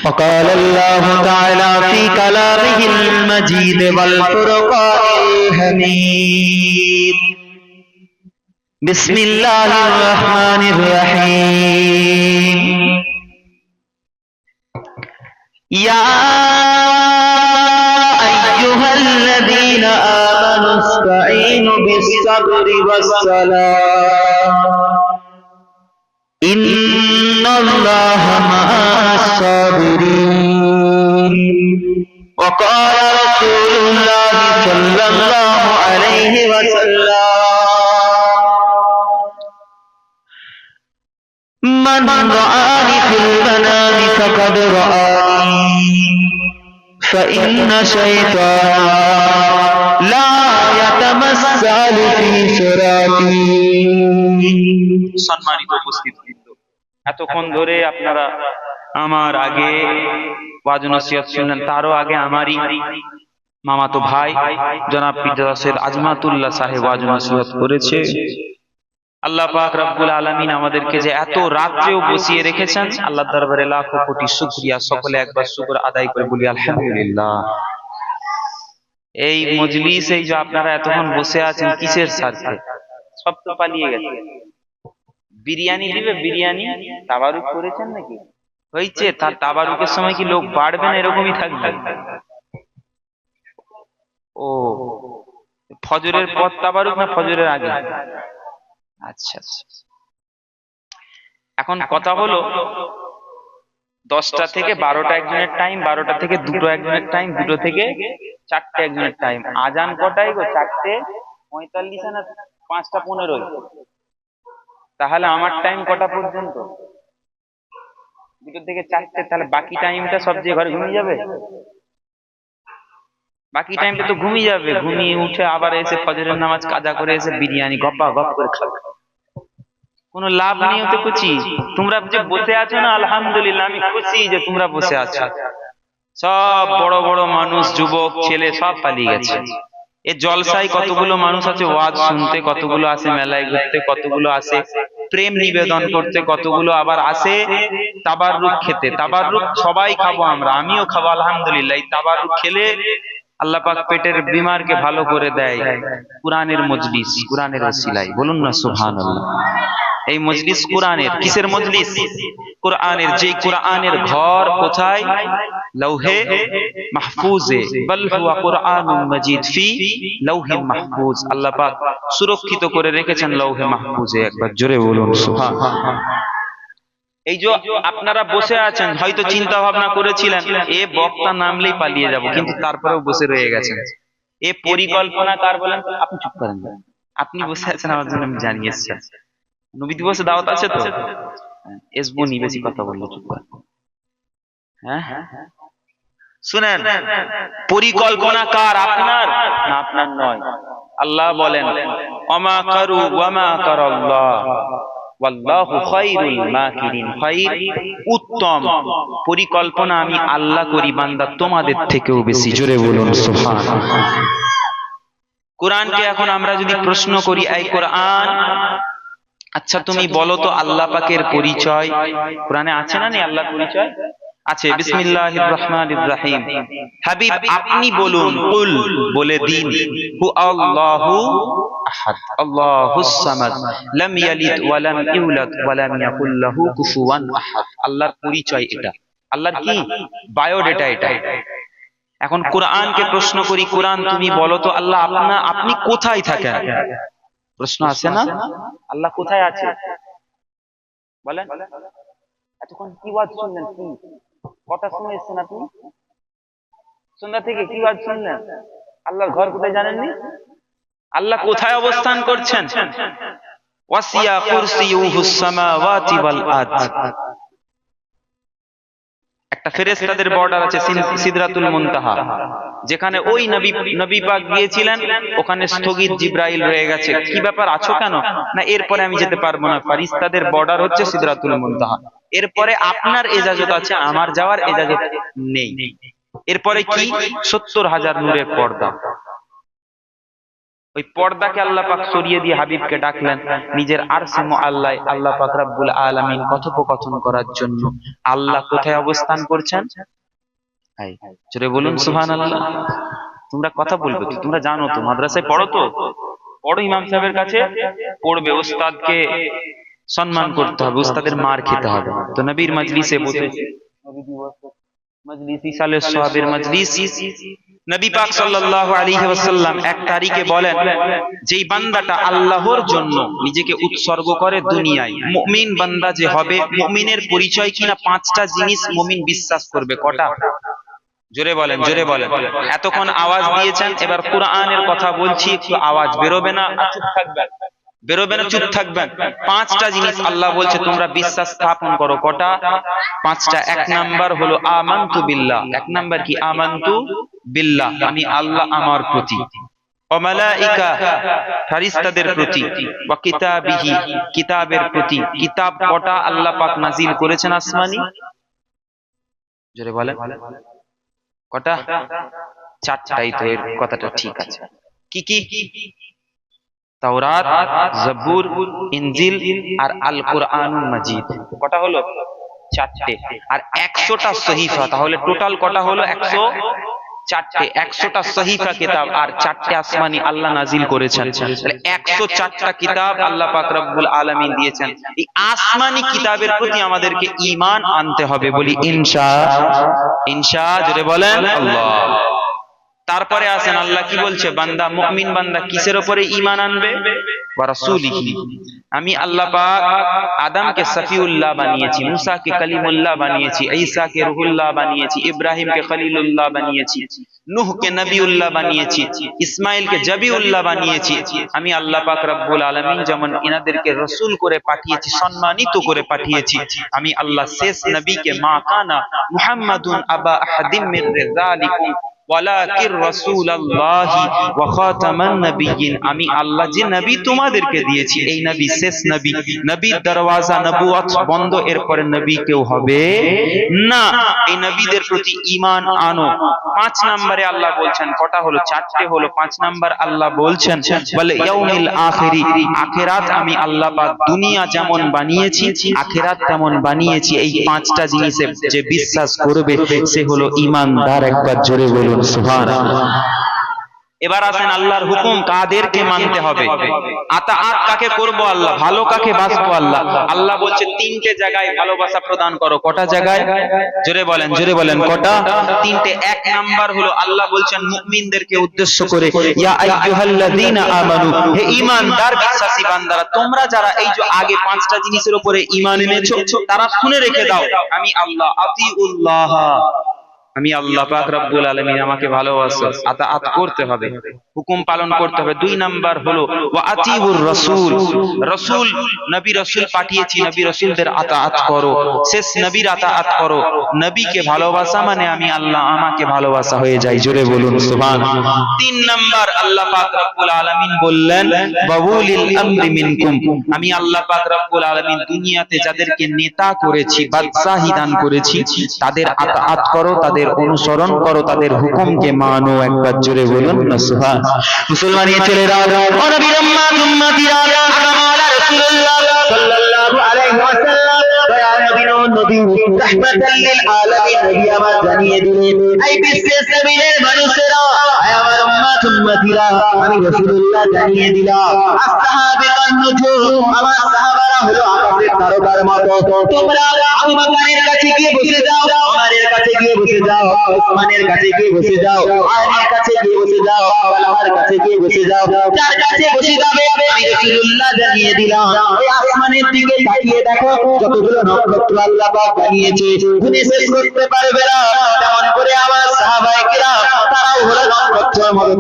وقال الله تعالى في كلامه المجيد والفرقان الحميد بسم الله الرحمن الرحيم يا أيها الذين آمنوا استعينوا بالصبر والصلاة إن الله مع الصابرين وقال رسول الله صلى الله عليه وسلم من رآني في المنام فقد رآني فإن شيطان لا يتمثل في صراطي সম্মানিত উপস্থিতবৃন্দ, এতক্ষণ ধরে আপনারা আমার আগে ওয়াজ নসিহত শুনলেন। তারও আগে আমারই মামাতো ভাই জনাব পিরজাদা সৈয়দ আজমাতুল্লাহ সাহেব ওয়াজ নসিহত করেছে। আল্লাহ পাক রব্বুল আলামিন আমাদেরকে যে এত রাত্রেও বসিয়ে রেখেছেন, আল্লাহর দরবারে লাখো কোটি শুকরিয়া। সকলে একবার শুকর আদায় করে বলি আলহামদুলিল্লাহ। এই মজলিস, এই যে আপনারা এতক্ষণ বসে আছেন, কিসের স্বার্থে? সব তো পালিয়ে গেছে। বিরিয়ানি দিবে, বিরিয়ানি তাবারুক করেছেন নাকি? হয়েছে, তার তাবারুকের সময় কি লোক বাড়বে না এরকমই থাকবে? ও ফজরের পর তাবারুক না ফজরের আগে? আচ্ছা, এখন কথা হলো 10টা থেকে 12টা একজনের টাইম, 12টা থেকে 2টো একজনের টাইম, 2টো থেকে 4টে একজনের টাইম। আজান কটায় গো? 4:45 না 5:15? তাহলে আমার টাইম কটা পর্যন্ত? 2টো থেকে 4টে। তাহলে বাকি টাইমটা সব যে ঘরে ঘুমিয়ে যাবে? বাকি টাইমটা তো ঘুমিয়ে যাবে। ঘুমিয়ে উঠে আবার এসে ফজরের নামাজ কাজা করে এসে বিরিয়ানি গপা গপ করে খাবে। কোনো লাভ নেই ওতে কুচি। তোমরা যে বসে আছো না, আলহামদুলিল্লাহ, আমি খুশি যে তোমরা বসে আছো। সব বড় বড় মানুষ, যুবক ছেলে সব পালিয়ে গেছে। এ জলসায় কতগুলো মানুষ আছে ওয়াজ শুনতে, কতগুলো আসে মেলায় ঘুরতে, কতগুলো আসে প্রেম নিবেদন করতে, কতগুলো আবার আসে তাবাররুক খেতে। তাবাররুক সবাই খাবো আমরা, আমিও খাবো আলহামদুলিল্লাহ। এই তাবাররুক খেলে আল্লাহ পাক পেটের বিমারকে ভালো করে দেয়। কুরআনের মজলিস, কুরআনের ওসিলায় বলুন না সুবহানাল্লাহ। এই মজলিস কুরআনের। কিসের মজলিস? কুরআনের। যে কুরআনের ঘর কোথায়? লৌহে মাহফুজে। বল হুয়া কুরআনুম মাজিদ ফি লৌহে মাহফুজ। আল্লাহ পাক সুরক্ষিত করে রেখেছেন লৌহে মাহফুজে। একবার জোরে বলুন সুবহানাল্লাহ। এই যে আপনারা বসে আছেন, হয়তো চিন্তা ভাবনা করেছিলেন এ বক্তা নামলেই পালিয়ে যাব, কিন্তু তারপরেও বসে রয়ে গেছেন। এ পরিকল্পনা কার বলেন? আপনি চুপ করেন। আপনি বসে আছেন আমার জন্য, আমি জানিয়ে এসেছি। নবী দিবসে দাওয়াত আছে তো? এসবনি, বেশি কথা বললে চুপ করেন। হ্যাঁ, শুনেন, পরিকল্পনা কার? আপনার না আপনার নয়। আল্লাহ বলেন ওমা কারু ওয়ামা কারাল্লাহ ওয়াল্লাহু খায়রুল মাকিরিন। খায়র উত্তম পরিকল্পনা আমি আল্লাহ করি বান্দা তোমাদের থেকেও বেশি। জোরে বলুন সুবহানাল্লাহ। কোরআনকে এখন আমরা যদি প্রশ্ন করি, এই কোরআন, আচ্ছা তুমি বলো তো আল্লাহ পাকের পরিচয় কোরআনে আছে না নেই? আল্লাহর পরিচয় আছে। বিসমিল্লাহির রহমানির রহিম। হাবিব আপনি বলুন, কুল বলে দিন, হু আল্লাহু আহাদ আল্লাহুস সামাদ লাম ইয়ালিদ ওয়া লাম ইউলাদ ওয়া লাম ইয়াকুল লাহু কুফুয়ান আহাদ। আল্লাহর পরিচয় এটা, আল্লাহর কি বায়োডাটা এটা। এখন কোরআনকে প্রশ্ন করি, কোরআন তুমি বলো তো আল্লাহ আপনি কোথায় থাকেন? প্রশ্ন আছে না? আল্লাহ কোথায় আছে বলেন? এতক্ষণ কি ওয়াজ শুনলেন? কি কথা শুনে এসেছেন আপনি? সন্ধ্যা থেকে কি ওয়াজ শুনলেন? আল্লাহর ঘর কোথায় জানেননি? আল্লাহ কোথায় অবস্থান করছেন? ওয়াসিয়া কুরসিয়ুহুস সামাওয়াতি ওয়াল আরদ। একটা ফেরেশতাদের বর্ডার আছে সিদরাতুল মুনতাহা, যেখানে ওই নবী পাক গিয়েছিলেন, ওখানে স্থগিত জিবরাইল রয়ে গেছে। কি ব্যাপার, আছো কেন? না এরপরে আমি যেতে পারবো না, ফেরেশতাদের বর্ডার হচ্ছে সিদরাতুল মুনতাহা। এরপরে আপনার ইজাজত আছে, আমার যাওয়ার ইজাজত নেই। এরপরে কি? 70,000 নূরের পর্দা। ওই পর্দাকে আল্লাহ পাক সরিয়ে দিয়ে হাবিবকে ডাকলেন নিজের আরশে মুআল্লায় আল্লাহ পাক রব্বুল আলামিন কথোপকথন করার জন্য। আল্লাহ কোথায় অবস্থান করছেন? জোরে বলুন সুবহানাল্লাহ। তোমরা কথা বলবে তো, তোমরা জানো তো, মাদ্রাসায় পড়ো তো, পড়ো ইমাম সাহেবের কাছে পড়বে, উস্তাদকে সম্মান করতে হবে, উস্তাদের মার খেতে হবে। তো নবীর মজলিসে বসেছে, মজলিস ইসালে সাহাবের মজলিস। নবী পাক সাল্লাল্লাহু আলাইহি ওয়াসাল্লাম এক তারিখে বলেন, যেই বান্দাটা আল্লাহর জন্য নিজেকে উৎসর্গ করে দুনিয়ায়, মুমিন বান্দা যে হবে, মুমিনের পরিচয় কিনা পাঁচটা জিনিস মুমিন বিশ্বাস করবে। কটা? জোরে বলেন, জোরে বলেন। এতক্ষণ আওয়াজ দিয়েছেন, এবার কোরআনের কথা বলছি, একটু আওয়াজ বেরোবে না, চুপ থাকবেন, বেরোবে না, চুপ থাকবেন। পাঁচটা জিনিস আল্লাহ বলছে তোমরা বিশ্বাস স্থাপন করো। কটা? পাঁচটা। এক নাম্বার হলো আমানতু বিল্লাহ। এক নাম্বার কি? আমানতু বিল্লাহ, আমি আল্লাহ আমার প্রতি, ওয়া মালাইকা ফেরেশতাদের প্রতি, ওয়া কিতাবিহি কিতাবের প্রতি। কিতাব কটা আল্লাহ পাক নাজিল করেছেন আসমানি? জোরে বলেন কটা? চারটাই তো, এর কথাটা ঠিক আছে। কি কি? তাওরাত, জবুর, ইনজিল আর আল কোরআনুল মাজিদ। কটা হলো? চারটে। আর 100টা সহিফা, তাহলে টোটাল কটা হলো? 104টে। 100টা সহিফা কিতাব আর 4টে আসমানি আল্লাহ নাজিল করেছেন। তাহলে 104টা কিতাব আল্লাহ পাক রব্বুল আলামিন দিয়েছেন। এই আসমানি কিতাবের প্রতি আমাদেরকে ঈমান আনতে হবে। বলি ইনশা। জোরে বলেন আল্লাহ। তারপরে আসেন আল্লাহ কি বলছে, বান্দা, মুমিন বান্দা কিসের উপরে ঈমান আনবে? ওয়া রাসূলিহি। আমি আল্লাহ পাক আদমকে সফিউল্লাহ বানিয়েছি, মুসাকে কালিমুল্লাহ বানিয়েছি, ঈসাকে রুহুল্লাহ বানিয়েছি, ইব্রাহিমকে খলিলুল্লাহ বানিয়েছি, নূহকে নবিউল্লাহ বানিয়েছি, ইসমাইলকে জবিউল্লাহ বানিয়েছি। আমি আল্লাহ পাক রব্বুল আলামিন যেমন ইনাদেরকে রাসূল করে পাঠিয়েছি, সম্মানিত করে পাঠিয়েছি, আমি আল্লাহ শেষ নবীকে মা কানা মুহাম্মাদুন আবা আহাদিম মির রিজালিকুম ওয়ালাকির রাসূলুল্লাহি ওয়া খাতামান নাবিয়্যিন। আমি আল্লাহ যে নবী তোমাদেরকে দিয়েছি, এই নবী শেষ নবী, নবীর দরওয়াজা নবুয়ত বন্ধ, এরপরে নবী কেউ হবে না। এই নবীদের প্রতি ঈমান আনো। 5 নম্বরে আল্লাহ বলছেন, কটা হলো? 4টে হলো। 5 নাম্বার আল্লাহ বলছেন বলে ইয়াউমিল আখিরি, আখিরাত আমি আল্লাহ পাক দুনিয়া যেমন বানিয়েছি আখিরাত তেমন বানিয়েছি। এই 5টা জিনিসে যে বিশ্বাস করবে সে হলো ঈমানদার। একবার জোরে বলুন সুবহানাল্লাহ। এবার আসেন আল্লাহর হুকুম কাদেরকে মানতে হবে, আতাআত কাকে করব আল্লাহ, ভালো কাকে বাসবো আল্লাহ। আল্লাহ বলছে 3টে জায়গায় ভালোবাসা প্রদান করো। কটা জায়গায়? জোরে বলেন, জোরে বলেন কটা? 3টে। 1 নাম্বার হলো আল্লাহ বলছেন মুমিনদেরকে উদ্দেশ্য করে, ইয়া আইয়ুহাল্লাযীনা আমানু, হে ঈমানদার বিশ্বাসী বান্দারা, তোমরা যারা এই যে আগে 5টা জিনিসের উপরে ঈমান এনেছো তারা শুনে রেখে দাও, আমি আল্লাহ আতিউল্লাহ, আমি আল্লাহ পাক রব্বুল আলামিন আমাকে ভালোবাসো, আতাআত করতে হবে, হুকুম পালন করতে হবে। 2 নাম্বার হলো ওয়া আতিউর রাসূল, রাসূল নবী রাসূল পাঠিয়েছি, নবী রাসূলদের আতাআত করো, শেষ নবীর আতাআত করো। নবীকে ভালোবাসা মানে আমি আল্লাহ আমাকে ভালোবাসা হয়ে যায়। জোরে বলুন সুবহানাল্লাহ। 3 নাম্বার আল্লাহ পাক রব্বুল আলামিন বললেন ওয়াউলিল আমরি মিনকুম, আমি আল্লাহ পাক রব্বুল আলামিন দুনিয়াতে যাদেরকে নেতা করেছি, বাদশাহী দান করেছি, তাদের আতাআত করো, তাদের অনুসরণ করো, তাদের হুকুমকে মানো। একবার জোরে বলুন না সুবহান। মুসলমান ছেলেরা, ও নবীর উম্মতিরা, আকামালা রাসূলুল্লাহ সাল্লাল্লাহু আলাইহি ওয়াসাল্লাম, দয়া নবী রাহমাতাল লিল আলামিন, নবী আমার জানিয়ে দিলেন, এই বিশ্বের জমিনের মানুষেরা, আমার উম্মতিরা, আমি রাসূলুল্লাহ জানিয়ে দিলাম, আসহাবাতুন নুজুম, আমার সাহাবারা হলো আকাশের তারকার মতো। তোমরা আবু বকরের কাছে গিয়ে বসে যাও, ওমরের কাছে গিয়ে বসে যাও, ওসমানের কাছে গিয়ে বসে যাও, আলীর কাছে গিয়ে বসে যাও, তালহার কাছে গিয়ে বসে যাও, যার কাছে বসে যাবে আমি রাসূলুল্লাহ জানিয়ে দিলাম, ওই আসমানের দিকে তাকিয়ে দেখো, যতগুলো নক্ষত্র আল্লাহ পাক বানিয়েছে গুণে শেষ করতে পারবে না। তেমন করে আমার সাহাবায়ে কিরাম তারাও হলো নক্ষত্রের মতো,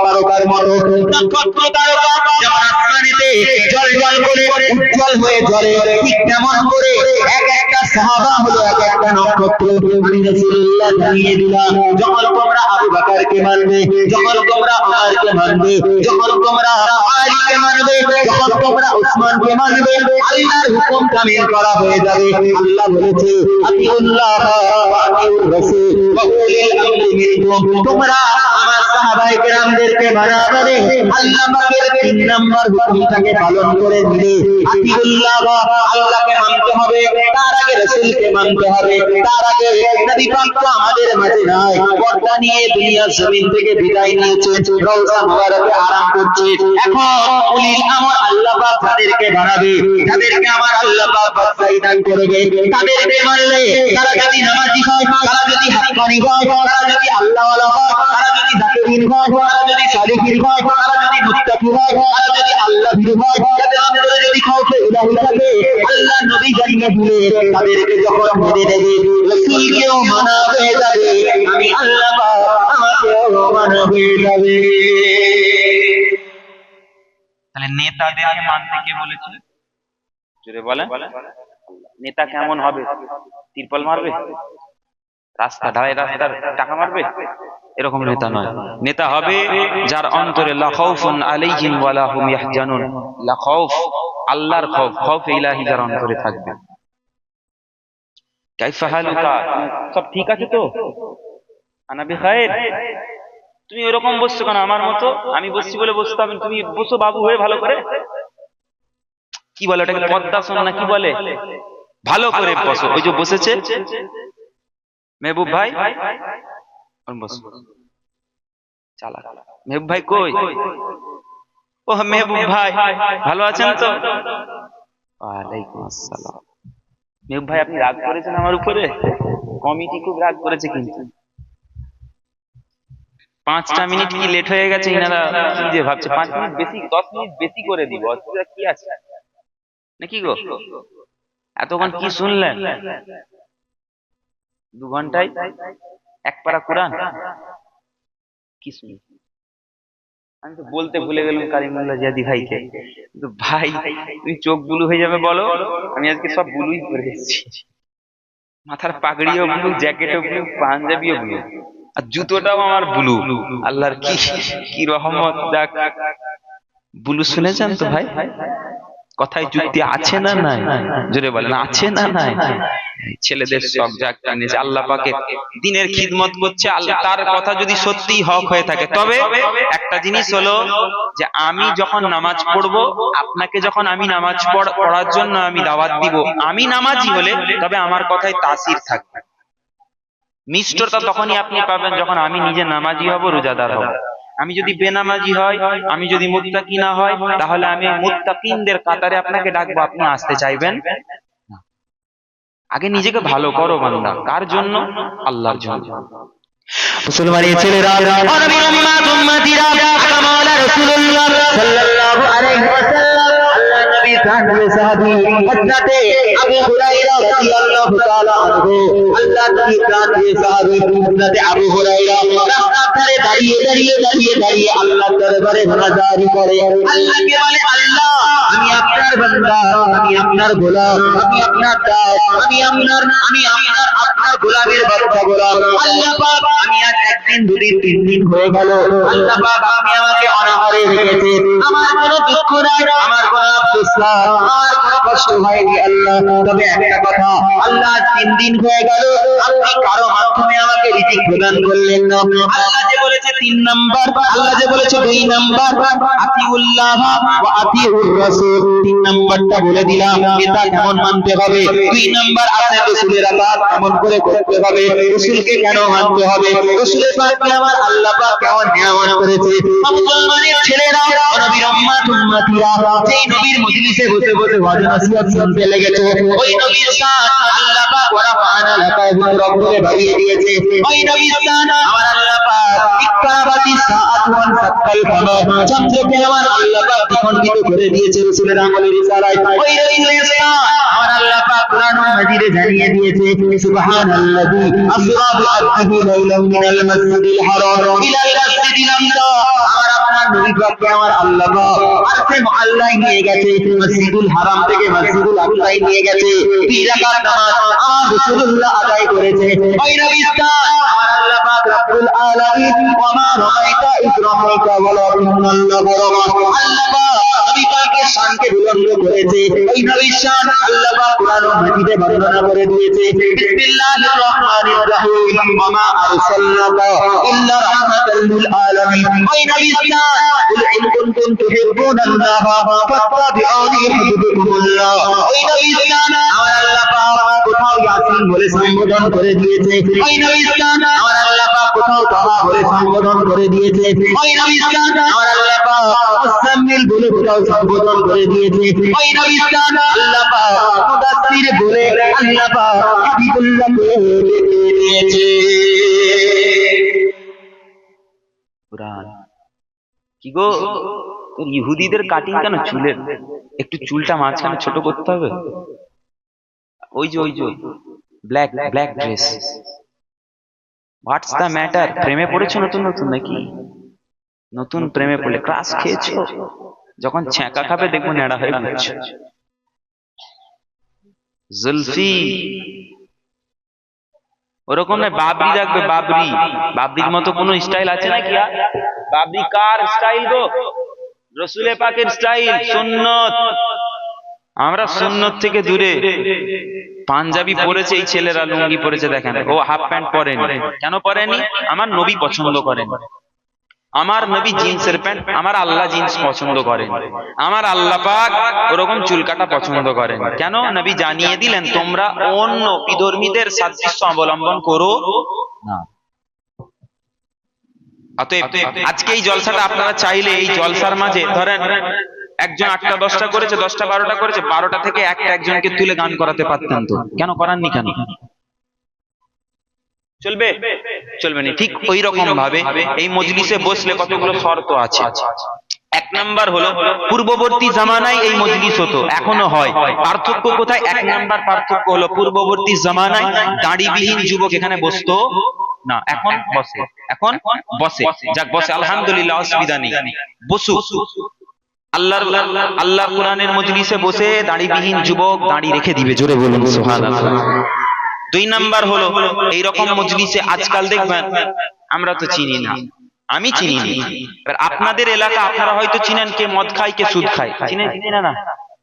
তারকার মতো। নক্ষত্র তারকা যেমন আসমানেতে জ্বলজ্বল করে উজ্জ্বল হয়ে জ্বলে, ঠিক তেমন করে এক একটা সাহাবা হলো এক একটা নক্ষত্র। আমি রাসূলুল্লাহ জানিয়ে দিলাম, যখন তোমরা আবু বকরকে মানবে, যখন তোমরা ওমরকে মানবে, যখন তোমরা আলীকে মানবে, যখন তোমরা ওসমানকে মানবে, আল্লাহর হুকুম কামিল করা হয়ে যাবে। আল্লাহ বলেছে আতিউল্লাহ ওয়া আতিউর রাসূল ওয়া উলিল আমরি মিনকুম, তোমরা আমার সাহাবায়ে কেরাম বান্দেরকে বানাবে আল্লাহ পাকের 3 নাম্বার হুকুমটাকে পালন করে দিলে আতিউল্লাহ আল্লাহকে মানতে হবে, তার আগে রাসূলকে মানতে হবে, তার আগে নবী পাক তো আমাদের মাঝে নাই, পর্দা নিয়ে দুনিয়ার জমিন থেকে বিদায় নিয়েছে, রওজা মুবারকে আরাম করছে। এখন উলিল আমর আল্লাহ পাক তাদেরকে বানাবে, তাদেরকে আমার আল্লাহ পাক বাদশাহী দান করবে, তাদেরকে মানলে তারা যদি নামাজি হয়, তারা যদি হাক্কানি হয়, তারা যদি আল্লাহওয়ালা হয়, তারা যদি যাকিরিন হয়, তারা যদি সালিহিন হয়, তারা যদি মুত্তাকি হয়, তারা যদি আল্লাহ ভীরু হয়, তাদের অন্তরে যদি খাউফে ইলাহি থাকে, আল্লাহ নবী জানিয়ে দিলে তাদেরকে যখন মেনে নেবে রাসূলকেও মানা হয়ে যাবে, আমি আল্লাহ পাক আমাকেও মানা হয়ে যাবে। তাহলে নেতাদেরকে মানতে কে বলেছে? জোরে বলেন। নেতা কেমন হবে? তিরপল মারবে, রাস্তা ঢালাই রাস্তার টাকা মারবে, এরকম নেতা নয়। নেতা হবে যার অন্তরে লা খাউফুন আলাইহিম ওয়া লা হুম ইয়াহজানুন, লা খাউফ আল্লাহর খৌফ, খৌফে ইলাহি যার অন্তরে থাকবে। কাইফা হালুকা, সব ঠিক আছে তো? আনা বিখাইর। তুমি এরকম বসছো কেন আমার মতো? আমি বসছি বলে বসতে হবে? তুমি বসো বাবু হয়ে ভালো করে। কি বলে ওটাকে, পদ্মাসন না কি বলে? ভালো করে বসো। ওই যে বসেছে মেহবুব ভাই, বসো। চালা মেহবুব ভাই কই? ও মেহবুব ভাই ভালো আছেন তো? ওয়ালাইকুম আসসালাম। মেহবুব ভাই আপনি রাগ করেছেন আমার উপরে? কমিটি খুব রাগ করেছে, কিন্তু 5টা মিনিট কি লেট হয়ে গেছে, ইনারা কি যে ভাবছে 5 মিনিট বেশি, 10 মিনিট বেশি করে দিব, অসুবিধা কি আছে নাকি গো? এতক্ষণ কি শুনলেন? 2 ঘন্টায় 1 পারা কোরআন কি শুনলেন? আমি তো বলতে ভুলে গেলাম কারিমুল্লাহ জিয়াদি ভাইকে, কিন্তু ভাই তুমি চোখ বুলু হয়ে যাবে বলো, আমি আজকে সব বুলুই করে এসেছি। মাথার পাগড়িও ব্লু, জ্যাকেটও ব্লু, পাঞ্জাবিও ব্লু, আর জুতোটাও আমার ব্লু। আল্লাহর কি রহমত। দেখ ব্লু শুনেছেন তো ভাই? কথায় যুক্তি আছে না নাই? জোরে বলেন আছে না নাই? ছেলেদের সব জায়গা নিয়েছে, আল্লাহ পাকের দ্বীনের খিদমত করছে, আল্লাহ তার কথা যদি সত্যি হক হয়ে থাকে। তবে একটা জিনিস হলো যে আমি যখন নামাজ পড়বো, আপনাকে যখন আমি নামাজ পড়ার জন্য আমি দাওয়াত দিব, আমি নামাজি হলে তবে আমার কথায় তাসির থাকবে। মিষ্টতা তখনই আপনি পাবেন যখন আমি নিজে নামাজি হব, রোজাদার হব। আমি যদি বেনামাজি হয়, আমি যদি মুত্তাকি না হয়, তাহলে আমি মুত্তাকিনদের কাতারে আপনাকে ডাকবো, আপনি আসতে চাইবেন না। আগে নিজেকে ভালো করো বান্দা। কার জন্য? আল্লাহর জন্য। মুসলমানের ছেলেরা, নবীর উম্মত উম্মতিরা, আকা মাওলা রাসূলুল্লাহ সাল্লাল্লাহু আলাইহি ওয়াসাল্লাম, আল্লাহ নবী তার সাহাবী হযরতে আবু হুরায়রা রাদিয়াল্লাহু তাআলা আনহু, আল্লাহ নবী তার সাহাবী হযরতে আবু হুরায়রা রাস্তার ধারে দাঁড়িয়ে আল্লাহর দরবারে মুনাজাত করে, আল্লাহকে বলে আল্লাহ আমি আপনার বান্দা, আমি আপনার গোলাম, আমি আপনার দাস, আমি আপনার গোলামের বাচ্চা গোলাম। আল্লাহ পাক আমি আজ 1 দিন 2 দিন 3 দিন হয়ে গেল, আল্লাহ পাক আপনি আমাকে অনাহারে রেখেছে, আমার কোনো দুঃখ নাই, আমার কোনো আফসোস নাই, আমার কোনো কষ্ট হয়নি আল্লাহ। তবে একটা কথা আল্লাহ, 3 দিন হয়ে গেল আপনি কারো মাধ্যমে আমাকে রিজিক প্রদান করলেন না। আল্লাহ যে বলেছে 3 নাম্বার, আল্লাহ যে বলেছে 2 নাম্বার, আতিউল্লাহ ওয়া আতিউর রাসূল, 3 নাম্বারটা বলে দিলাম, এটা কেমন মানতে হবে। 2 নাম্বার আছে রাসূলের আতাত কেমন করে করতে হবে, রাসূলকে কেন মানতে হবে, রাসূলের পাকে আমার আল্লাহ পাক কেমন নিয়ামত করেছে। মুসলমানের ছেলেরা, নবীর উম্মত উম্মতিরা যেই নবীর মজলিসে বসে বসে ওয়াজ নসিহত শুনতে লেগেছে, ওই নবীর শান আল্লাহ পাক ওয়া রাফা'না লাকা যিকরাক বলে বাড়িয়ে দিয়েছে। ওই নবীর শান আমার আল্লাহ পাক ইকরাবাতিস সাআতু ওয়ান সাক্কাল কামার, চন্দ্রকে আমার আল্লাহ পাক দ্বিখণ্ডিত করে দিয়েছে রাসূলের আঙ্গুলের ইশারায়। ওই নবীর শান আমার আল্লাহ পাক কোরআন মাজিদে জানিয়ে দিয়েছে, সুবহানাল্লাযী আসরা বিআবদিহি লাইলান মিনাল মাসজিদিল হারাম ইলাল মাসজিদিল আকসা, আমার আপনার নবী পাককে আমার আল্লাহ পাক আরশে মুআল্লায় নিয়ে গেছে, মসজিদুল হারাম থেকে মসজিদুল আকসায় নিয়ে গেছে। 2 রাকাত নামাজ আমার রাসূলুল্লাহ আদায় করেছে। ওই নবীর শান আমার আল্লাহ পাক রব্বুল রাব্বুল আলামিন ওয়া মা রামাইতা ইয রামাইতা ওয়ালাকিন্নাল্লাহু রামা। আল্লাহ পাক নবী পাকের শানকে বুলন্দ করেছে। এই নবীর শান আল্লাহ পাক কুরআন ও হাদিসে বর্ণনা করে দিয়েছে। বিসমিল্লাহির রাহমানির রাহিম ওয়া মা আরসালনাকা ইল্লা রাহমাতাল লিল আলামিন। ওই নবীর শান কুল ইন কুনতুম তুহিব্বুনাল্লাহ ফাত্তাবিউনি ইউহিব্বুকুমুল্লাহ। ওই নবীর শান আমার আল্লাহ পাক কোথাও ইয়াসিন বলে সম্বোধন করে দিয়েছে। ওই নবীর শান আমার আল্লাহ পাক কোথাও তাহা বলে সম্বোধন করে দিয়েছে। ওই নবীর শান আমার আল্লাহ পাক মুসাম্মিল বলে কোথাও সম্বোধন করে দিয়েছে। ওই নবীর শান আল্লাহ পাক মুদাসসির বলে আল্লাহ পাক হাবিবুল্লাহকে লিখে দিয়েছে। কুরআন কি গো, তোর ইহুদিদের কাটিং কেন চুলের? একটু চুলটা মাঝখানে ছোট করতে হবে। ওই যে black dress, what's the matter? প্রেমে পড়েছো নতুন নাকি? নতুন প্রেমে পড়লে ক্রাশ খেয়েছো, যখন ছ্যাঁকা খাবে দেখবো নেড়া হয়ে ঘুরছে। জুলফি ওরকম না, বাবরি রাখবে। বাবরির মতো কোন স্টাইল আছে নাকি? বাবরি কার স্টাইল গো? রসুলে পাকের স্টাইল, সুন্নত। আমরা সুন্নত থেকে দূরে। পাঞ্জাবি পরেছে এই ছেলেরা, লুঙ্গি পরেছে, দেখেন ও হাফ প্যান্ট পরেনি। কেন পরেনি? আমার নবী পছন্দ করেন। আমার নবী জিন্সের প্যান্ট, আমার আল্লাহ জিন্স পছন্দ করেন। আমার আল্লাহ পাক ওরকম চুল কাটা পছন্দ করেন। কেন? নবী জানিয়ে দিলেন তোমরা অন্য বিধর্মীদের সাদৃশ্য অবলম্বন করো না। অতএব আজকে এই জলসাটা আপনারা চাইলে এই জলসার মাঝে ধরেন একজন 8টা 10টা করেছে, 10টা 12টা করেছে, 12টা থেকে একটা একজনকে তুলে গান করাতে পারতেন তো, কেন করাননি? কেন চলবে? চলবে না। ঠিক ওই রকম ভাবে এই মজলিসে বসলে কতগুলো শর্ত আছে। 1 নাম্বার হলো পূর্ববর্তী জামানায় এই মজলিস হতো, এখনো হয়। পার্থক্য কোথায়? 1 নাম্বার পার্থক্য হলো পূর্ববর্তী জামানায় দাড়িবিহীন যুবক এখানে বসতো না, এখন বসে। যাক বসে, আলহামদুলিল্লাহ, অসুবিধা নেই, বসুক। আল্লাহর কোরআনের মজলিসে বসে দাড়িবিহীন যুবক দাড়ি রেখে দিবে, জোরে বলুন সুবহানাল্লাহ। 2 নাম্বার হলো এইরকম মজলিসে আজকাল দেখবেন, আমরা তো চিনি না, আমি চিনি না, এবার আপনাদের এলাকা আপনারা হয়তো চিনেন, কে মদ খায় কে সুদ খায়, চিনেন না?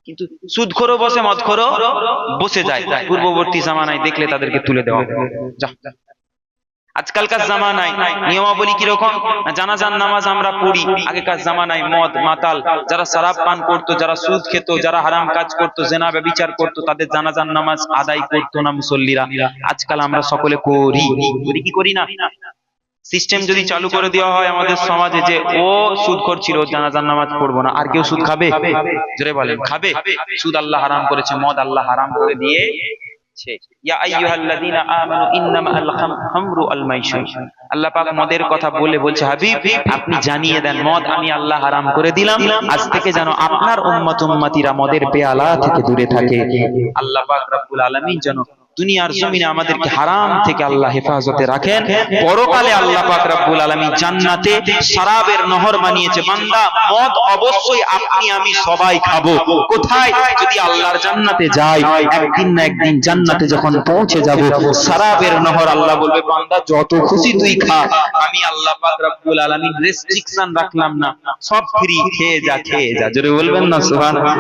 কিন্তু সুদখোরও বসে, মদখোরও বসে যায়। পূর্ববর্তী জামানায় দেখলে তাদেরকে তুলে দেওয়া যা। আজকালকার জামানায় নিয়মাবলী কিরকম? জানাজার নামাজ আমরা পড়ি। আগেকার জামানায় মদ মাতাল যারা শরাব পান করতো, যারা সুদ খেত, যারা হারাম কাজ করতো, জেনা ব্যভিচার করতো, তাদের জানাজার নামাজ আদায় করতো না মুসল্লিরা। আজকাল আমরা সকলে করি কি করি না? সিস্টেম যদি চালু করে দেওয়া হয় আমাদের সমাজে যে ও সুদখোর ছিল, জানাজার নামাজ পড়বো না, আর কেউ সুদ খাবে? জোরে বলেন, খাবে? সুদ আল্লাহ হারাম করেছে, মদ আল্লাহ হারাম করে দিয়ে ইয়া আইয়ুহাল্লাযীনা আমানু ইন্নামাল খামরু ওয়াল মাইসির। আল্লাহ পাক মদের কথা বলছে, হাবিব আপনি জানিয়ে দেন মদ আমি আল্লাহ হারাম করে দিলাম, আজ থেকে যেন আপনার উম্মতিরা মদের পেয়ালা থেকে দূরে থাকে। আল্লাহ পাক রব্বুল আলামিন যেন দুনিয়ার জমিনে আমাদেরকে হারাম থেকে আল্লাহ হেফাজতে রাখেন। পরকালে আল্লাহ পাক রব্বুল আলামিন জান্নাতে শরাবের নহর বানিয়েছে। বান্দা, মদ অবশ্যই আপনি আমি সবাই খাবো। কোথায়? যদি আল্লাহর জান্নাতে যাই, একদিন না একদিন জান্নাতে যখন পৌঁছে যাব, শরাবের নহর আল্লাহ বলবে বান্দা যত খুশি তুই খা, আমি আল্লাহ পাক রব্বুল আলামিন রেস্ট্রিকশন রাখলাম না, সব ফ্রি, খেয়ে যা। জোরে বলবেন না সুবহানাল্লাহ।